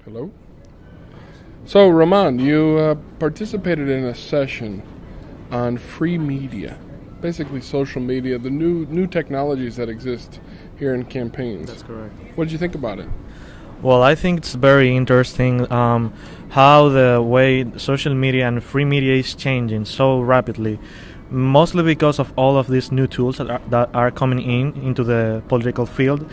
Hello. So, Rahman, you participated in a session on free media, basically social media, the new technologies that exist here in campaigns. That's correct. What did you think about it? Well, I think it's very interesting how the way social media and free media is changing so rapidly, mostly because of all of these new tools that are coming into the political field,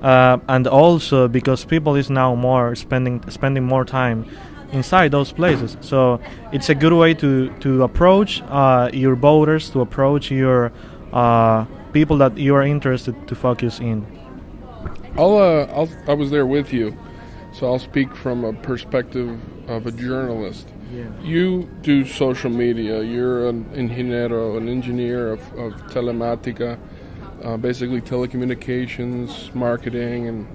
and also because people is now more spending more time inside those places. So it's a good way to approach your voters, to approach your people that you are interested to focus in. I was there with you, so I'll speak from a perspective of a journalist. Yeah. You do social media. You're an ingeniero, an engineer of telematica, basically telecommunications, marketing,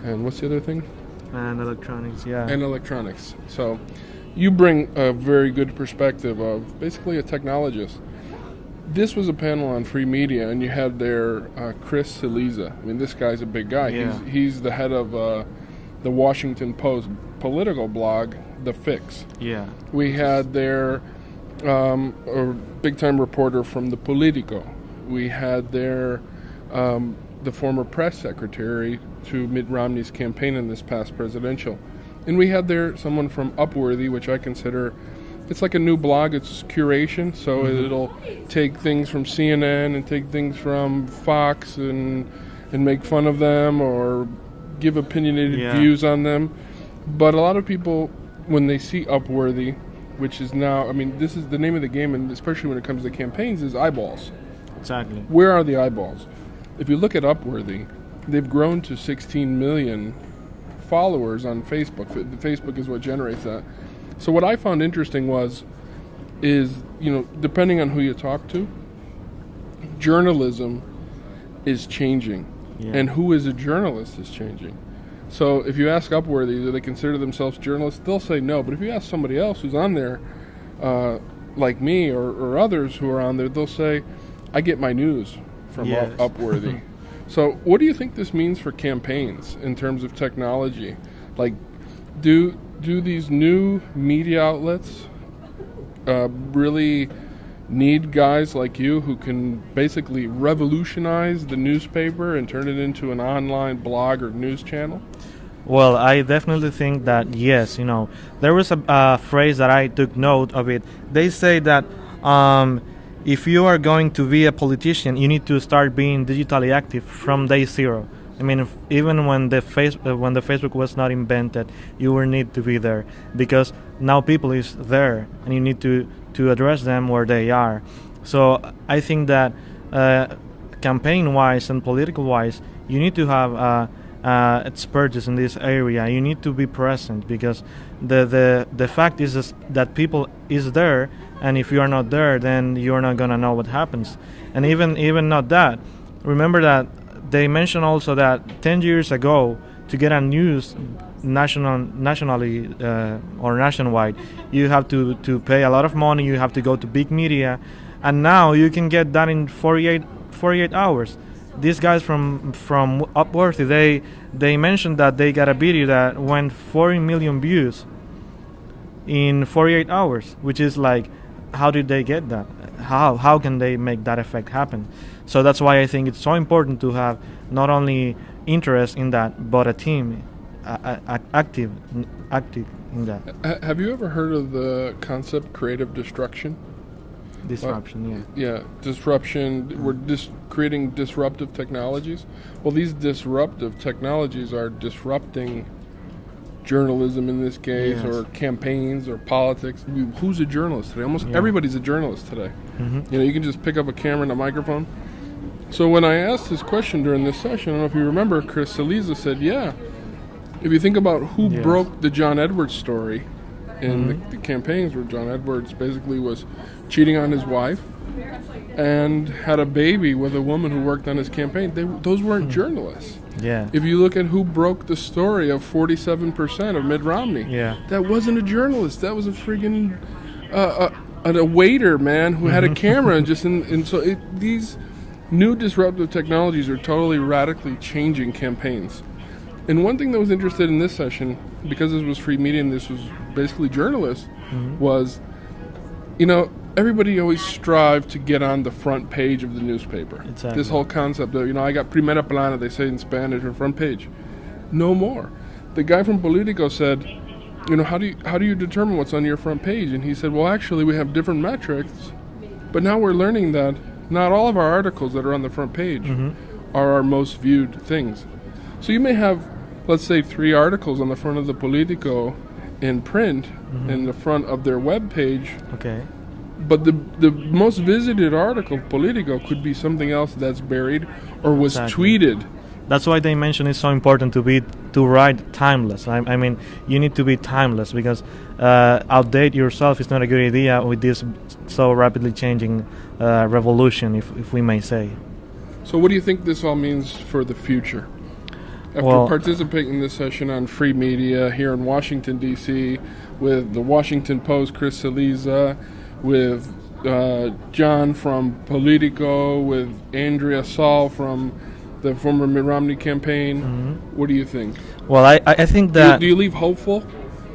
and what's the other thing? And electronics, yeah. And electronics. So you bring a very good perspective of basically a technologist. This was a panel on free media, and you had there Chris Cillizza. I mean, this guy's a big guy. Yeah. He's the head of the Washington Post political blog, The Fix. Yeah. We had there a big-time reporter from the Politico. We had there the former press secretary to Mitt Romney's campaign in this past presidential. And we had there someone from Upworthy, which I consider, it's like a new blog. It's curation, so it'll take things from CNN and take things from Fox and make fun of them or give opinionated views on them. But a lot of people, when they see Upworthy, which is now, I mean, this is the name of the game, and especially when it comes to campaigns, is eyeballs. Exactly. Where are the eyeballs? If you look at Upworthy, they've grown to 16 million followers on Facebook. Facebook is what generates that. So what I found interesting is, depending on who you talk to, journalism is changing. Yeah. And who is a journalist is changing. So if you ask Upworthy, do they consider themselves journalists? They'll say no. But if you ask somebody else who's on there, like me or others who are on there, they'll say, I get my news from Upworthy. So what do you think this means for campaigns in terms of technology? Like, do these new media outlets really need guys like you who can basically revolutionize the newspaper and turn it into an online blog or news channel? Well, I definitely think that yes. There was a phrase that I took note of it. They say that if you are going to be a politician, you need to start being digitally active from day zero. I mean, even when the Facebook was not invented, you will need to be there because now people is there, and you need to address them where they are. So I think that campaign-wise and political-wise, you need to have expertise in this area. You need to be present because the fact is that people is there, and if you are not there, then you are not gonna know what happens. And even not that, remember that they mentioned also that 10 years ago, to get a news nationally or nationwide, you have to pay a lot of money. You have to go to big media, and now you can get that in 48 hours. These guys from Upworthy, they mentioned that they got a video that went 40 million views in 48 hours, which is like, how did they get that? How can they make that effect happen? So that's why I think it's so important to have not only interest in that, but a team active in that. Have you ever heard of the concept creative destruction? Disruption, Yeah, disruption. We're creating disruptive technologies. Well, these disruptive technologies are disrupting journalism in this case, or campaigns, or politics. I mean, who's a journalist today? Almost everybody's a journalist today. You can just pick up a camera and a microphone. So when I asked this question during this session, I don't know if you remember, Chris Cillizza said, if you think about who broke the John Edwards story in the campaigns, where John Edwards basically was cheating on his wife and had a baby with a woman who worked on his campaign, those weren't journalists. Yeah. If you look at who broke the story of 47% of Mitt Romney, that wasn't a journalist. That was a friggin' a waiter, man, who had a camera these new disruptive technologies are totally radically changing campaigns. And one thing that was interesting in this session, because this was free media and this was basically journalists, Mhm. was, you know, everybody always strived to get on the front page of the newspaper. Exactly. This whole concept of, you know, I got primera plana, they say in Spanish, or front page. No more. The guy from Politico said, you know, how do you determine what's on your front page? And he said, well, actually, we have different metrics, but now we're learning that not all of our articles that are on the front page Mhm. are our most viewed things. So you may have, let's say, 3 articles on the front of the Politico in print, in the front of their web page, Okay. but the most visited article, Politico, could be something else that's buried or was Exactly. tweeted. That's why they mention it's so important to write timeless. I mean, you need to be timeless because outdate yourself is not a good idea with this so rapidly changing revolution, if we may say. So what do you think this all means for the future? After Well- participating in this session on free media here in Washington, D.C., with the Washington Post, Chris Saliza, with John from Politico, with Andrea Saul from the former Mitt Romney campaign, what do you think? Well, I think Do that you leave hopeful?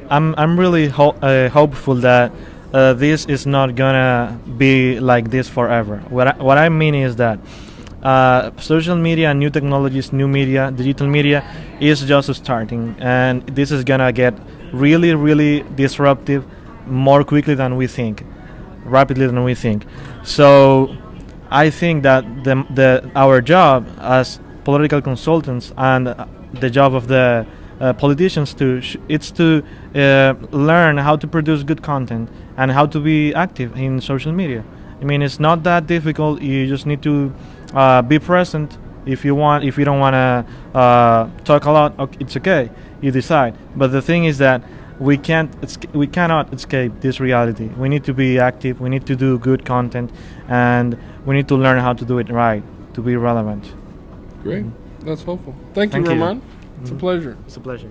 I'm really hopeful that this is not gonna be like this forever. What I mean is that social media, new technologies, new media, digital media is just starting, and this is gonna get really, really disruptive more quickly than we think, rapidly than we think. So I think that our job as political consultants and the job of the politicians it's to learn how to produce good content and how to be active in social media. I mean, it's not that difficult. You just need to be present. If you don't want to talk a lot, okay, it's okay. You decide. But the thing is that we cannot escape this reality. We need to be active. We need to do good content, and we need to learn how to do it right to be relevant. Great. That's hopeful. Thank you, Thank you. Roman. It's a pleasure. It's a pleasure.